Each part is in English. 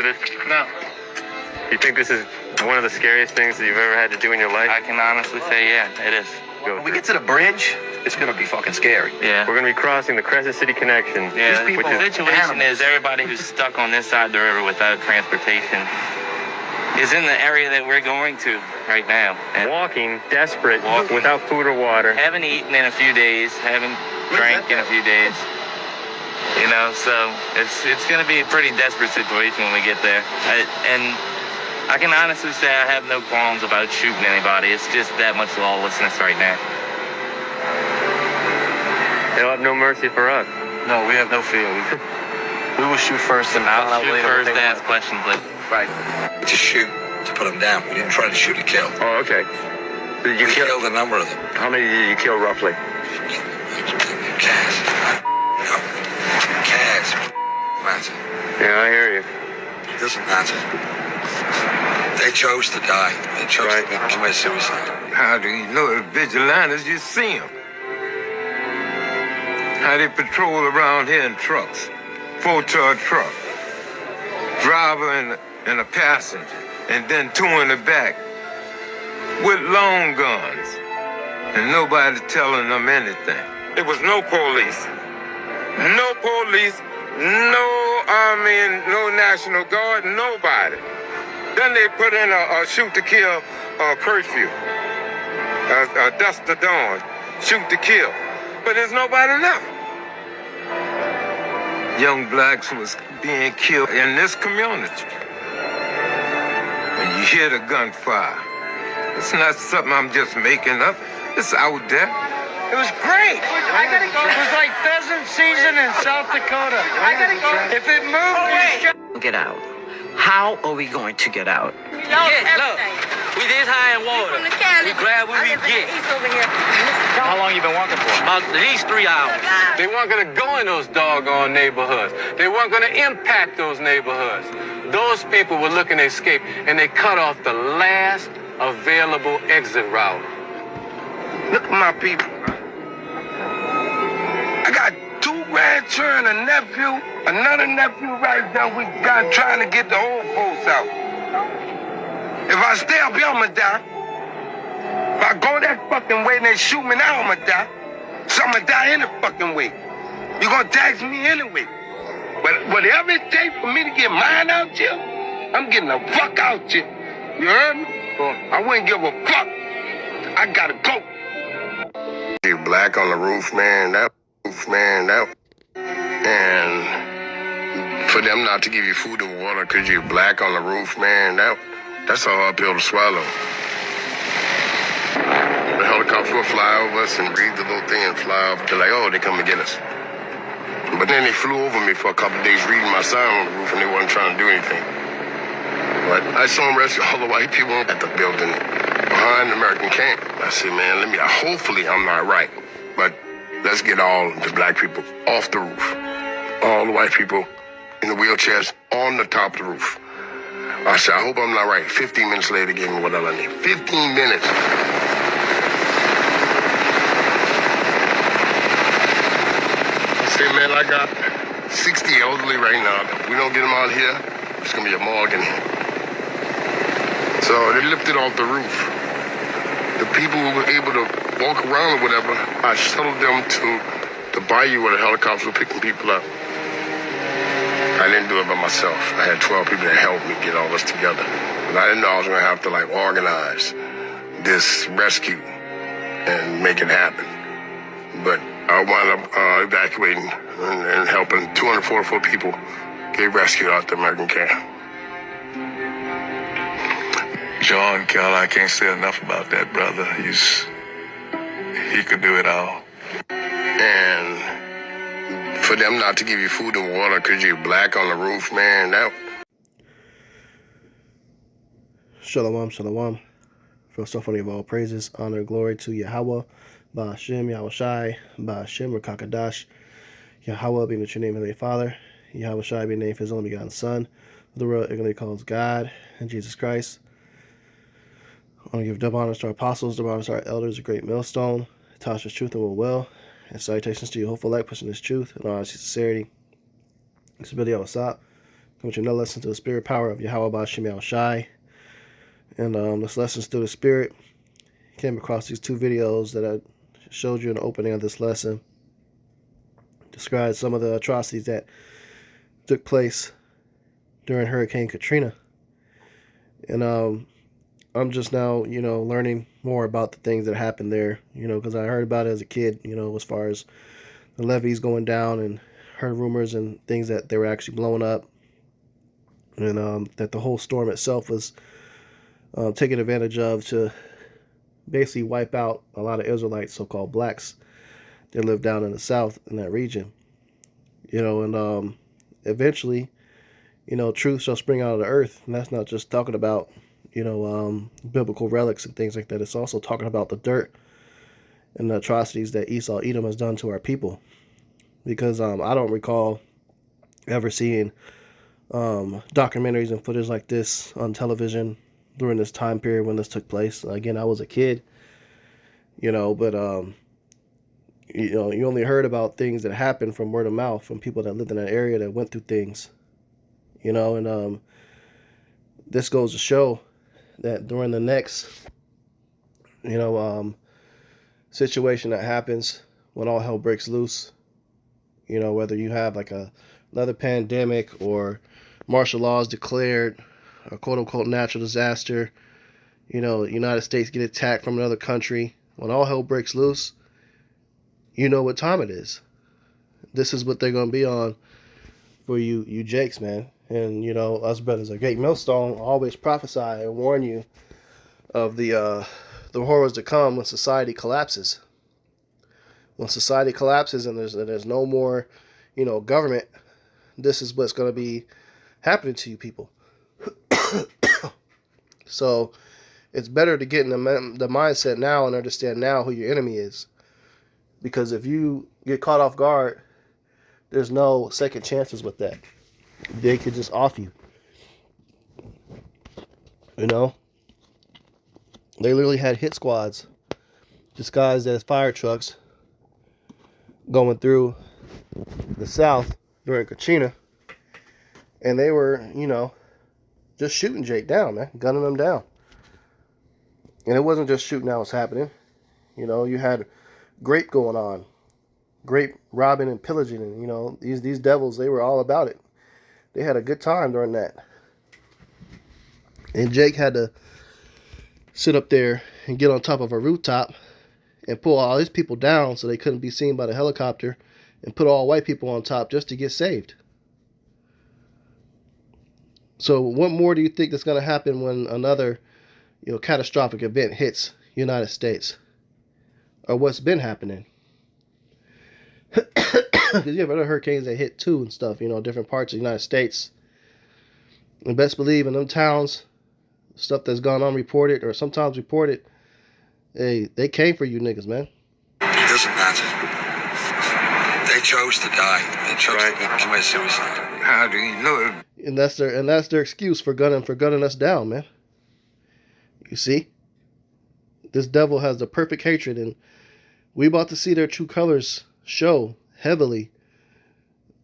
this? No. You think this is one of the scariest things that you've ever had to do in your life? I can honestly say, yeah, it is. When we get to the bridge, it's going to be fucking scary. Yeah. We're going to be crossing the Crescent City Connection. Yeah, which the is situation is everybody who's stuck on this side of the river without transportation is in the area that we're going to right now. And walking, desperate, without food or water. haven't eaten in a few days, haven't drank in a few days. You know, so it's going to be a pretty desperate situation when we get there. And I can honestly say I have no qualms about shooting anybody. It's just that much lawlessness right now. They'll have no mercy for us. No, we have no fear. We will shoot first and I'll shoot first and ask questions later. Right. To shoot, to put them down. We didn't try to shoot to kill. Oh, okay. Did you We killed a number of them. How many did you kill roughly? Cash. No. Cash. Massive. Yeah, I hear you. It doesn't matter. They chose to die. They chose to commit suicide. How do you know the vigilantes? You see them. How they patrol around here in trucks. 4-car truck. Driver and a passenger. And then 2 in the back. With long guns. And nobody telling them anything. There was no police. No police. No army and no National Guard. Nobody. Then they put in a shoot to kill curfew. A dusk to dawn. Shoot to kill. But there's nobody left. Young blacks was being killed in this community. When you hear the gunfire, it's not something I'm just making up. It's out there. It was great. I gotta go. It was like pheasant season in South Dakota. I gotta go. If it moved, get out. How are we going to get out? Look, we this high in water. We grab what we get. How long you been walking for? About at least 3 hours. They weren't going to go in those doggone neighborhoods. They weren't going to impact those neighborhoods. Those people were looking to escape, and they cut off the last available exit route. Look at my people. I got 2 grandchildren, a nephew, another nephew right there. We got trying to get the old folks out. If I stay up here, I'ma die. If I go that fucking way and they shoot me now, I'ma die. So I'ma die any fucking way. You gonna tax me anyway. But whatever it takes for me to get mine out here, I'm getting the fuck out here. You heard me? I wouldn't give a fuck. I gotta go. You black on the roof, man, and for them not to give you food or water because you're black on the roof, man, that's a hard pill to swallow. The helicopter will fly over us and read the little thing and fly up. They're like, oh, they come to get us. But then they flew over me for a couple of days reading my sign on the roof and they wasn't trying to do anything. But I saw them rescue all the white people at the building behind the American camp. I said, man, hopefully I'm not right, but let's get all the black people off the roof. All the white people in the wheelchairs on the top of the roof. I said, I hope I'm not right. 15 minutes later, gave me what I need. 15 minutes. I said, man, I got 60 elderly right now. If we don't get them out here, it's going to be a morgue in here. So they lifted off the roof. The people who were able to walk around or whatever, I shuttled them to the bayou where the helicopters were picking people up. I didn't do it by myself. I had 12 people that helped me get all this together. But I didn't know I was going to have to organize this rescue and make it happen. But I wound up evacuating and helping 244 people get rescued out the American camp. John Kell, I can't say enough about that brother. He could do it all. And for them not to give you food and water because you're black on the roof, man, Shalom, shalom. First off, I give all praises, honor, and glory to Yahweh, Ba'ashem, Yahweh Shai, Ba'ashem, Rakakadash, Yahweh being the true name of the Father, Yahweh Shai being named for his only begotten Son, the world ignorantly calls God, and Jesus Christ. I want to give double honors to our apostles, double honors to our elders, a great millstone, Tasha's truth and will, and salutations to you, hopeful light, pushing this truth, and honesty, sincerity. It's Billy Awasap. with another lesson to the spirit power of Yahweh Ba'Shem Yahweh Shai. And this lessons through the spirit. Came across these 2 videos that I showed you in the opening of this lesson. Described some of the atrocities that took place during Hurricane Katrina. And I'm just now, learning more about the things that happened there, because I heard about it as a kid, as far as the levees going down, and heard rumors and things that they were actually blowing up, and that the whole storm itself was taken advantage of to basically wipe out a lot of Israelites, so-called blacks, that live down in the south in that region. And eventually, truth shall spring out of the earth. And that's not just talking about, biblical relics and things like that. It's also talking about the dirt and the atrocities that Esau Edom has done to our people. Because I don't recall ever seeing documentaries and footage like this on television during this time period when this took place. Again, I was a kid, but you only heard about things that happened from word of mouth from people that lived in that area that went through things, and this goes to show that during the next, situation that happens when all hell breaks loose, whether you have like another pandemic or martial law is declared, a quote-unquote natural disaster, the United States get attacked from another country, when all hell breaks loose, you know what time it is. This is what they're going to be on for you Jakes, man. And, us brothers at Great Millstone always prophesy and warn you of the horrors to come when society collapses. When society collapses and there's no more, government, this is what's going to be happening to you people. So it's better to get in the mindset now and understand now who your enemy is. Because if you get caught off guard, there's no second chances with that. They could just off you. They literally had hit squads disguised as fire trucks going through the south during Katrina. And they were, just shooting Jake down, man. Gunning them down. And it wasn't just shooting that was happening. You had grape going on. Grape robbing and pillaging. And, these devils, they were all about it. They had a good time during that. And Jake had to sit up there and get on top of a rooftop and pull all his people down so they couldn't be seen by the helicopter and put all white people on top just to get saved. So what more do you think that's going to happen when another, catastrophic event hits the United States? Or what's been happening? Because you have other hurricanes that hit too and stuff, different parts of the United States. And best believe in them towns, stuff that's gone unreported or sometimes reported, they came for you niggas, man. It doesn't matter. They chose to die. They chose to commit suicide. How do you know it? And that's their excuse for gunning us down, man. You see? This devil has the perfect hatred, and we about to see their true colors show heavily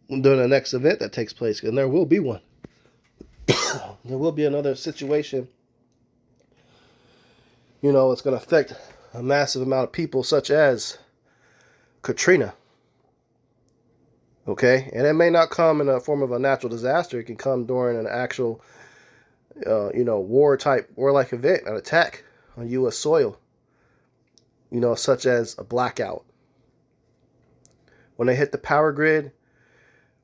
during the next event that takes place, and there will be one. There will be another situation. It's going to affect a massive amount of people, such as Katrina. Okay? And it may not come in a form of a natural disaster. It can come during an actual, warlike event, an attack on U.S. soil. Such as a blackout. When they hit the power grid,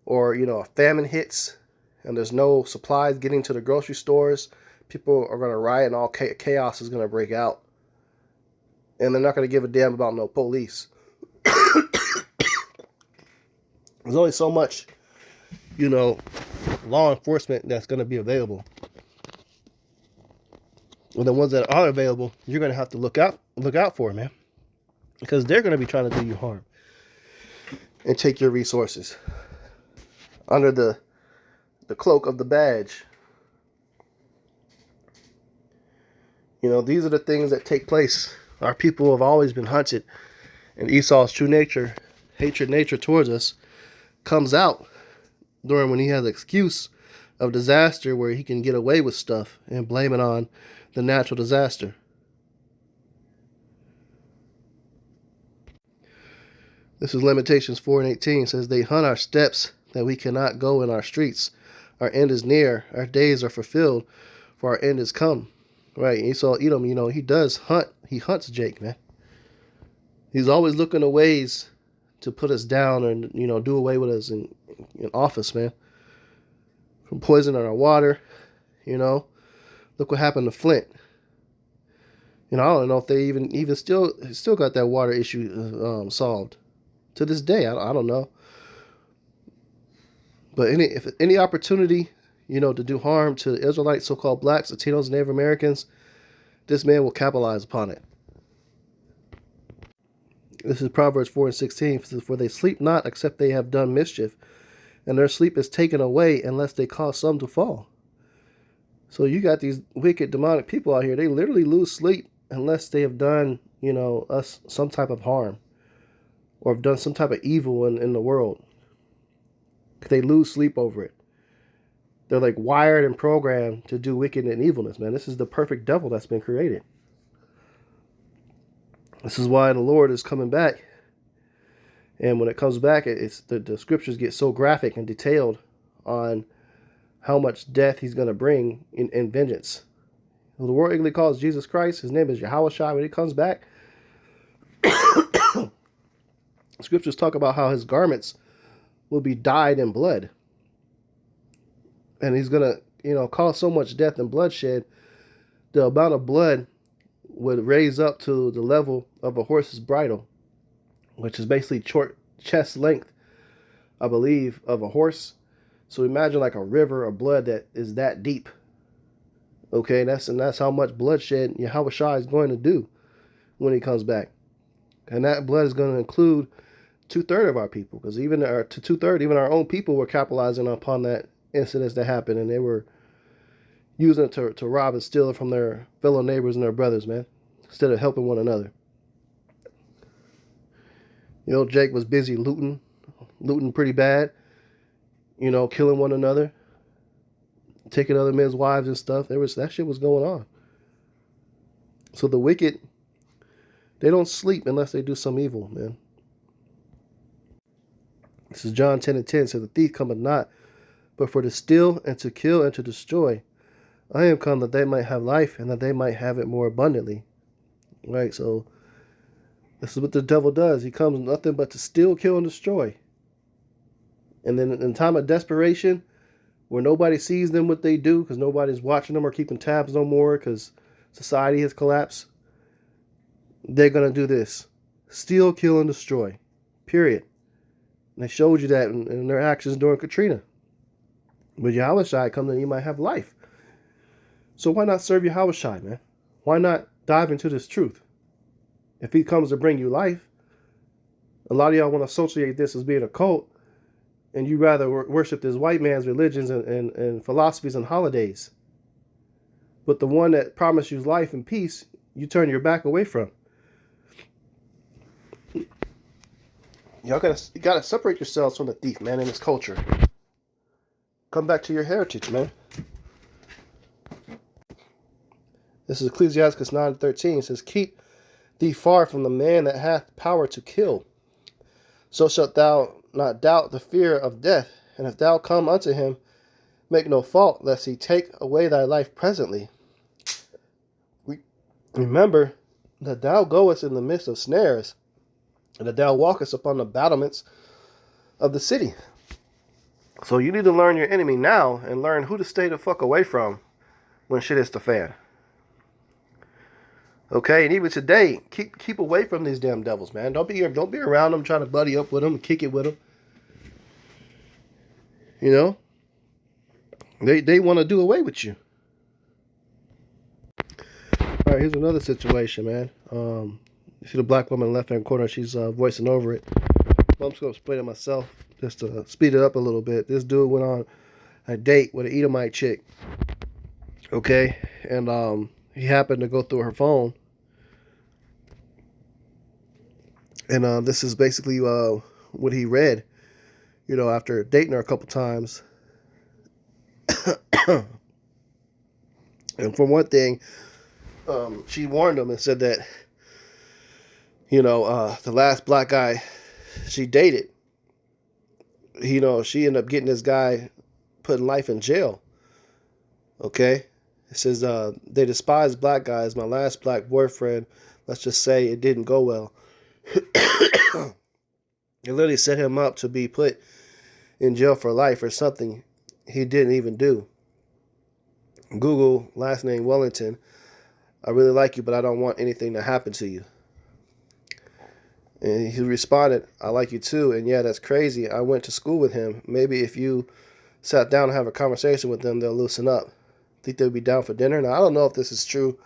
or, a famine hits, and there's no supplies getting to the grocery stores, people are going to riot and all chaos is going to break out. And they're not going to give a damn about no police. There's only so much, law enforcement that's going to be available. And the ones that are available, you're going to have to look out for, man. Because they're going to be trying to do you harm. And take your resources. Under the cloak of the badge. These are the things that take place. Our people have always been hunted. And Esau's true nature, hatred nature towards us, comes out during when he has an excuse of disaster where he can get away with stuff and blame it on the natural disaster. This is Lamentations 4:18. It says, they hunt our steps that we cannot go in our streets. Our end is near. Our days are fulfilled, for our end is come. Right? And you saw Edom, he does hunt. He hunts Jake, man. He's always looking at ways to put us down and, do away with us in office, man. From poisoning our water, Look what happened to Flint. I don't know if they even still got that water issue solved. To this day, I don't know. But if any opportunity, to do harm to the Israelites, so-called blacks, Latinos, and Native Americans, this man will capitalize upon it. This is Proverbs 4:16. It says, for they sleep not except they have done mischief, and their sleep is taken away unless they cause some to fall. So you got these wicked, demonic people out here. They literally lose sleep unless they have done, us some type of harm or have done some type of evil in the world. They lose sleep over it. They're like wired and programmed to do wicked and evilness, man. This is the perfect devil that's been created. This is why the Lord is coming back. And when it comes back, it's the scriptures get so graphic and detailed on how much death he's going to bring in vengeance. The Lord English calls Jesus Christ. His name is Yahushua. When he comes back, scriptures talk about how his garments will be dyed in blood. And he's going to, cause so much death and bloodshed, the amount of blood would raise up to the level of a horse's bridle, which is basically short chest length, I believe, of a horse. So imagine like a river of blood that is that deep. Okay, that's how much bloodshed Yahushua is going to do when he comes back. And that blood is going to include 2/3 of our people, because even our own people were capitalizing upon that incidents that happened, and they were using it to rob and steal from their fellow neighbors and their brothers, man, instead of helping one another. Jake was busy looting pretty bad, killing one another, taking other men's wives and stuff. That shit was going on. So the wicked, they don't sleep unless they do some evil, man. This is John 10:10. It says, the thief cometh not, but for to steal and to kill and to destroy. I am come that they might have life and that they might have it more abundantly. Right? So this is what the devil does. He comes nothing but to steal, kill, and destroy. And then in time of desperation, where nobody sees them what they do, because nobody's watching them or keeping tabs no more, because society has collapsed, they're going to do this. Steal, kill, and destroy. Period. And they showed you that in their actions during Katrina. But Yahushua comes and you might have life. So why not serve Yahushua, man? Why not dive into this truth? If he comes to bring you life, a lot of y'all want to associate this as being a cult, and you rather worship this white man's religions and philosophies and holidays. But the one that promised you life and peace, you turn your back away from. You gotta separate yourselves from the thief, man, in this culture. Come back to your heritage, man. This is Ecclesiastes 9:13. It says, keep thee far from the man that hath power to kill. So shalt thou not doubt the fear of death. And if thou come unto him, make no fault, lest he take away thy life presently. Remember that thou goest in the midst of snares, and that thou walkest upon the battlements of the city. So you need to learn your enemy now and learn who to stay the fuck away from when shit hits the fan. Okay, and even today, keep away from these damn devils, man. Don't be around them trying to buddy up with them and kick it with them. They want to do away with you. All right, here's another situation, man. You see the black woman in the left-hand corner, she's voicing over it. Well, I'm just going to explain it myself just to speed it up a little bit. This dude went on a date with an Edomite chick. Okay, and he happened to go through her phone. And this is basically what he read, after dating her a couple times. And for one thing, she warned him and said that, you know, the last black guy she dated, you know, she ended up getting this guy put in life in jail. Okay? It says, they despise black guys. My last black boyfriend, let's just say it didn't go well. It literally set him up to be put in jail for life for something he didn't even do. Google last name Wellington. I really like you, but I don't want anything to happen to you. And he responded, I like you too. And yeah, that's crazy. I went to school with him. Maybe if you sat down and have a conversation with them, they'll loosen up. Think they'll be down for dinner? Now, I don't know if this is true.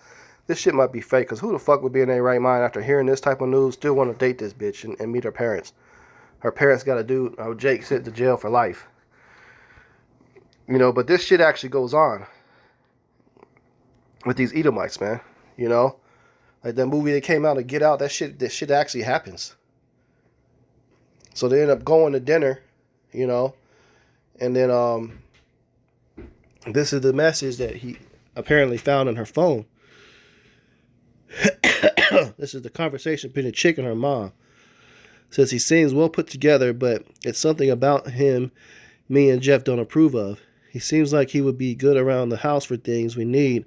This shit might be fake, because who the fuck would be in their right mind after hearing this type of news still want to date this bitch and meet her parents? Her parents got a dude, Jake, sent to jail for life. You know, but this shit actually goes on with these Edomites, man. You know? Like that movie that came out to Get Out, that shit actually happens. So they end up going to dinner, you know, and then this is the message that he apparently found on her phone. This is the conversation between the chick and her mom. Says he seems well put together, but it's something about him me and Jeff don't approve of. He seems like he would be good around the house for things we need,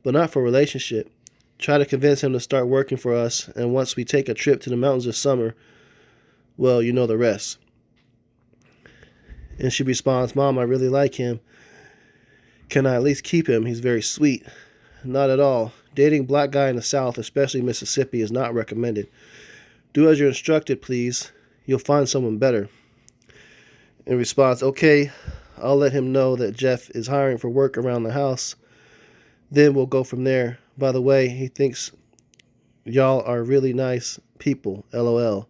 but not for a relationship. Try to convince him to start working for us, and once we take a trip to the mountains this summer, well, you know the rest. And she responds, Mom, I really like him. Can I at least keep him? He's very sweet. Not at all. Dating black guy in the South, especially Mississippi, is not recommended. Do as you're instructed, please. You'll find someone better. In response, okay, I'll let him know that Jeff is hiring for work around the house. Then we'll go from there. By the way, he thinks y'all are really nice people. LOL.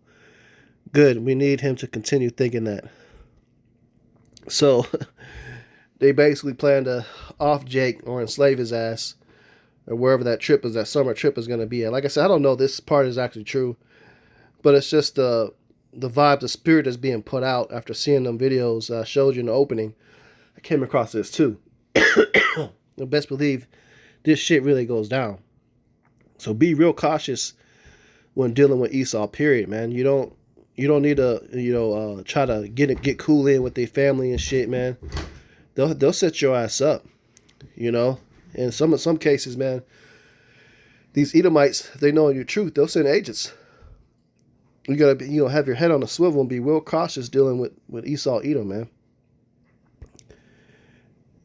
Good. We need him to continue thinking that. So, they basically plan to off Jake or enslave his ass, or wherever that trip is, that summer trip is going to be at. Like I said, I don't know if this part is actually true, but it's just the vibe, the spirit that's being put out after seeing them videos I showed you in the opening. I came across this too. I best believe this shit really goes down. So be real cautious when dealing with Esau, period, man. You don't need to, try to get cool in with their family and shit, man. They'll set your ass up, you know. In some cases, man, these Edomites, they know your truth. They'll send agents. You gotta be, have your head on a swivel and be real cautious dealing with Esau Edom, man.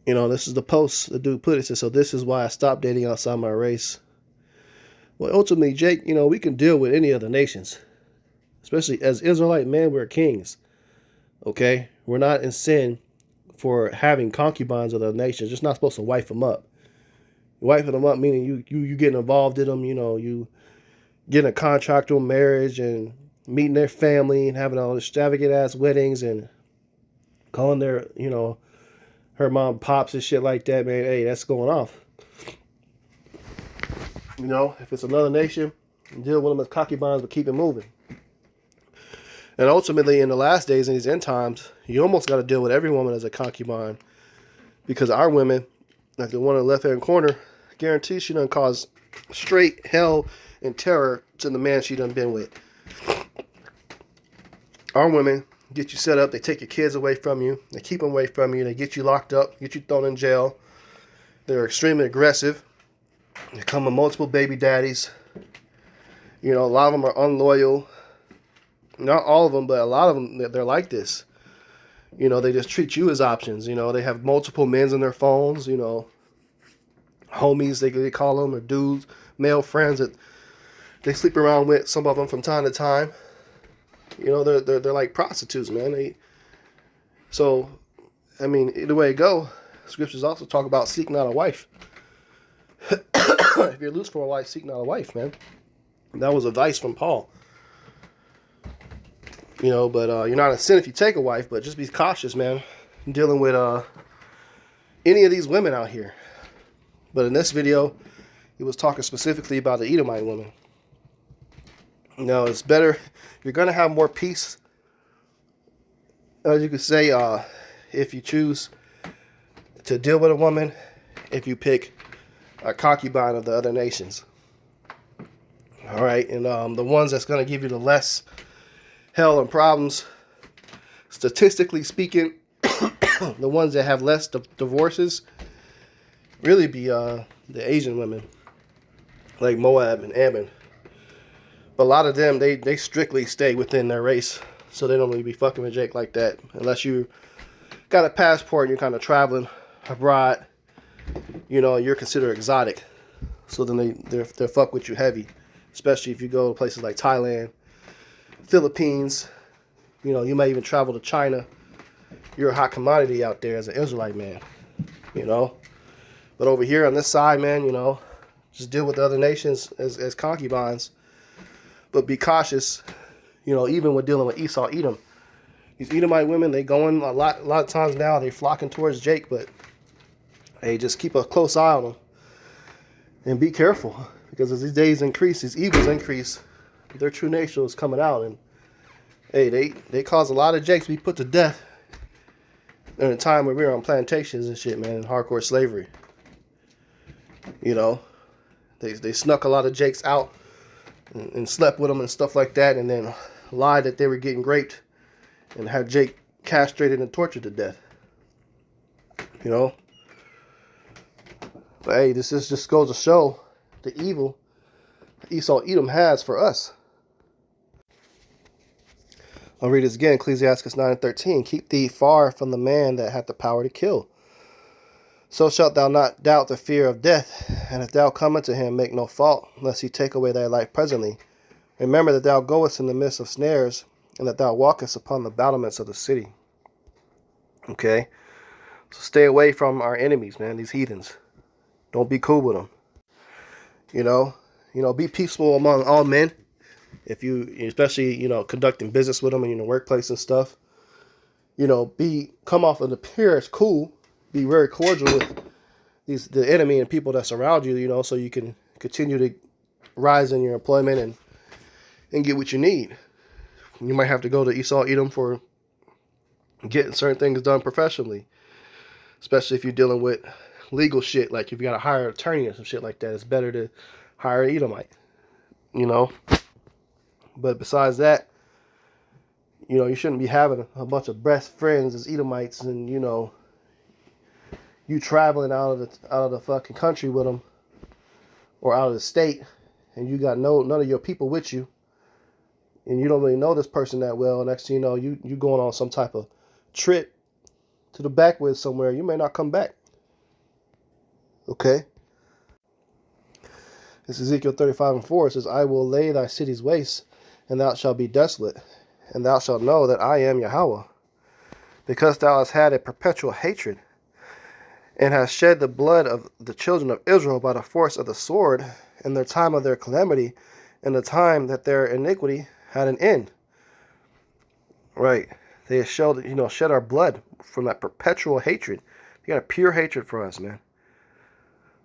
You know, this is the post the dude put it. Says, so this is why I stopped dating outside my race. Well, ultimately, Jake, we can deal with any other nations. Especially as Israelite men, we're kings. Okay? We're not in sin for having concubines of the nations. Just not supposed to wife them up. Wifing them up meaning you getting involved in them, you getting a contractual marriage and meeting their family and having all extravagant ass weddings and calling their, her mom pops and shit like that, man. Hey, that's going off. If it's another nation, deal with them as concubines, but keep it moving. And ultimately, in the last days, in these end times, you almost got to deal with every woman as a concubine, because our women, like the one in the left-hand corner, guarantee she done cause straight hell and terror to the man she done been with. Our women get you set up. They take your kids away from you. They keep them away from you. They get you locked up, get you thrown in jail. They're extremely aggressive. They come with multiple baby daddies. A lot of them are unloyal. Not all of them, but a lot of them, they're like this. They just treat you as options. They have multiple men on their phones, homies, they call them, or dudes, male friends that they sleep around with, some of them from time to time. They're like prostitutes, man. Either way it go, scriptures also talk about seeking out a wife. If you're loose for a wife, seek not a wife, man. That was advice from Paul. But you're not in sin if you take a wife, but just be cautious, man, dealing with any of these women out here. But in this video, he was talking specifically about the Edomite women. It's better, you're going to have more peace, as you could say, if you choose to deal with a woman if you pick a concubine of the other nations. All right, and the ones that's going to give you the less hell and problems, statistically speaking, the ones that have less divorces really be the Asian women, like Moab and Ammon. But a lot of them, they strictly stay within their race, so they don't really be fucking with Jake like that, unless you got a passport and you're kind of traveling abroad, you know, you're considered exotic. So then they're fuck with you heavy, especially if you go to places like Thailand, Philippines. You know, you may even travel to China. You're a hot commodity out there as an Israelite man, you know. But over here on this side, man, you know, just deal with the other nations as concubines. But be cautious, you know, even with dealing with Esau, Edom. These Edomite women, they going a lot of times now, they're flocking towards Jake, but hey, just keep a close eye on them. And be careful, because as these days increase, these evils increase, their true nature is coming out. And hey, they cause a lot of Jakes to be put to death during a time where we were on plantations and shit, man, in hardcore slavery. You know, they snuck a lot of Jakes out and slept with them and stuff like that, and then lied that they were getting raped and had Jake castrated and tortured to death. You know? But hey, this just goes to show the evil Esau Edom has for us. I'll read this again, Ecclesiastes 9:13. Keep thee far from the man that hath the power to kill. So shalt thou not doubt the fear of death, and if thou come unto him, make no fault, lest he take away thy life presently. Remember that thou goest in the midst of snares, and that thou walkest upon the battlements of the city. Okay? So stay away from our enemies, man, these heathens. Don't be cool with them. You know, be peaceful among all men. If you, especially, you know, conducting business with them in your workplace and stuff, you know, come off of the pier as cool. Be very cordial with the enemy and people that surround you, you know, so you can continue to rise in your employment and get what you need. You might have to go to Esau Edom for getting certain things done professionally, especially if you're dealing with legal shit, like if you got to hire an attorney or some shit like that. It's better to hire an Edomite, you know. But besides that, you know, you shouldn't be having a bunch of best friends as Edomites, and you know, you traveling out of the fucking country with them, or out of the state, and you got none of your people with you, and you don't really know this person that well. Next thing you know, you going on some type of trip to the backwoods somewhere. You may not come back. Okay. This is Ezekiel 35:4. It says, I will lay thy cities waste, and thou shalt be desolate, and thou shalt know that I am Yahweh, because thou hast had a perpetual hatred, and hast shed the blood of the children of Israel by the force of the sword, in the time of their calamity, in the time that their iniquity had an end. Right. They have shed our blood from that perpetual hatred. They got a pure hatred for us, man.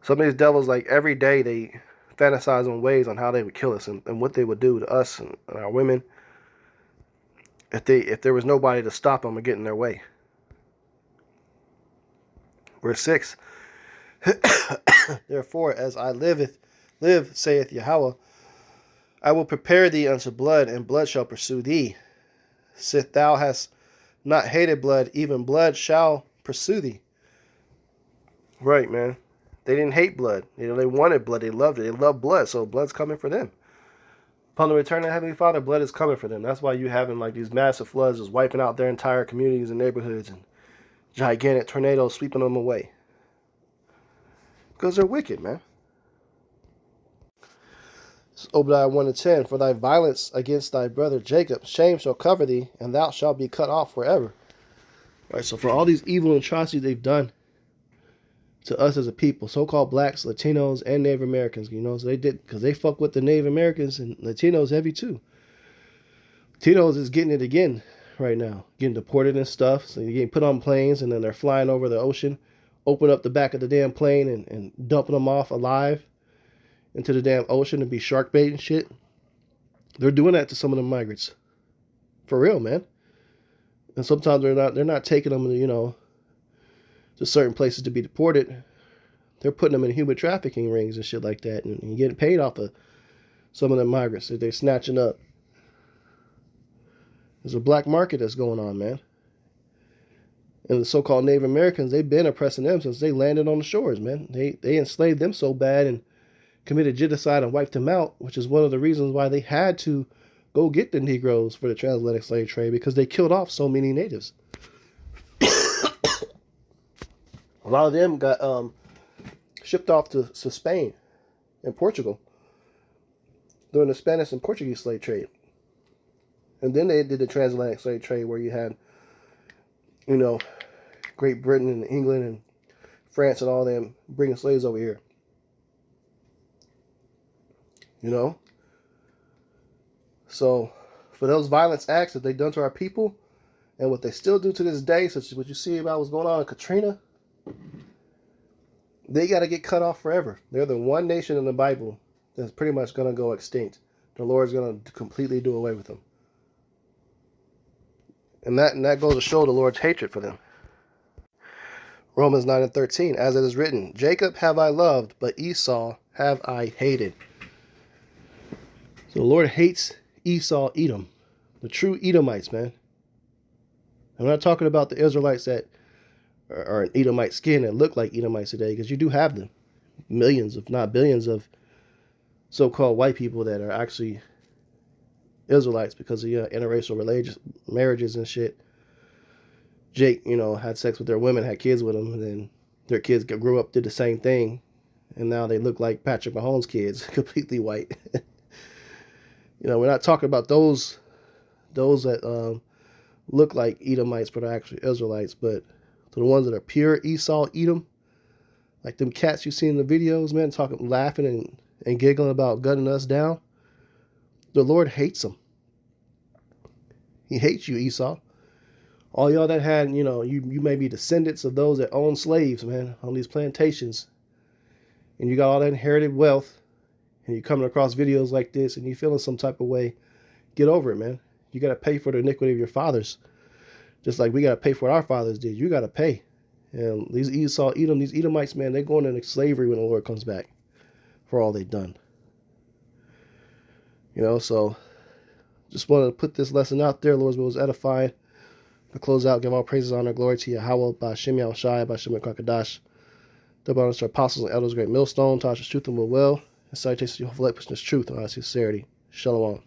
Some of these devils, like, every day they fantasize on ways on how they would kill us and what they would do to us and our women if there was nobody to stop them or get in their way. Verse 6. Therefore, as I live, saith Yahweh, I will prepare thee unto blood, and blood shall pursue thee. Sith thou hast not hated blood, even blood shall pursue thee. Right, man. They didn't hate blood. You know, they wanted blood. They loved it. They loved blood, so blood's coming for them. Upon the return of the Heavenly Father, blood is coming for them. That's why you having like these massive floods just wiping out their entire communities and neighborhoods, and gigantic tornadoes sweeping them away. Because they're wicked, man. It's Obadiah 1:10. For thy violence against thy brother Jacob, shame shall cover thee, and thou shalt be cut off forever. All right, so for all these evil atrocities they've done to us as a people, so-called blacks, Latinos, and Native Americans, you know, so they did, because they fuck with the Native Americans and Latinos heavy too. Latinos is getting it again right now, getting deported and stuff, so you're getting put on planes, and then they're flying over the ocean, open up the back of the damn plane and dumping them off alive into the damn ocean to be shark bait and shit. They're doing that to some of the migrants. For real, man. And sometimes they're not taking them, you know, to certain places to be deported, they're putting them in human trafficking rings and shit like that, and getting paid off of some of the migrants that they're snatching up. There's a black market that's going on, man. And the so-called Native Americans, they've been oppressing them since they landed on the shores, man. They enslaved them so bad and committed genocide and wiped them out, which is one of the reasons why they had to go get the Negroes for the transatlantic slave trade, because they killed off so many natives. A lot of them got shipped off to Spain and Portugal during the Spanish and Portuguese slave trade. And then they did the transatlantic slave trade where you had, you know, Great Britain and England and France and all them bringing slaves over here. You know? So, for those violence acts that they've done to our people, and what they still do to this day, such as what you see about what's going on in Katrina, they got to get cut off forever. They're the one nation in the Bible that's pretty much going to go extinct. The Lord's going to completely do away with them. And that goes to show the Lord's hatred for them. Romans 9:13, as it is written, Jacob have I loved, but Esau have I hated. So the Lord hates Esau, Edom, the true Edomites, man. I'm not talking about the Israelites that are an Edomite skin that look like Edomites today, because you do have them. Millions, if not billions, of so-called white people that are actually Israelites because of interracial marriages and shit. Jake, had sex with their women, had kids with them, and then their kids grew up, did the same thing, and now they look like Patrick Mahomes' kids, completely white. We're not talking about those that look like Edomites but are actually Israelites, but the ones that are pure Esau, Edom, like them cats you see in the videos, man, laughing and giggling about gunning us down. The Lord hates them. He hates you, Esau. All y'all that had, you may be descendants of those that own slaves, man, on these plantations, and you got all that inherited wealth, and you're coming across videos like this, and you're feeling some type of way, get over it, man. You got to pay for the iniquity of your fathers. Just like we got to pay for what our fathers did. You got to pay. And these Esau, Edom, these Edomites, man, they're going into slavery when the Lord comes back for all they've done. So just wanted to put this lesson out there. Lord's will was edifying. To close out, give all praises, honor, glory to Yahweh, Ba'Shem Yahushai, Ba'Shem Kakadash. Double honors to our apostles and elders, great millstone, Tasha's truth and will, and salutations to you, hopefully, pushing this truth and honest sincerity. Shalom.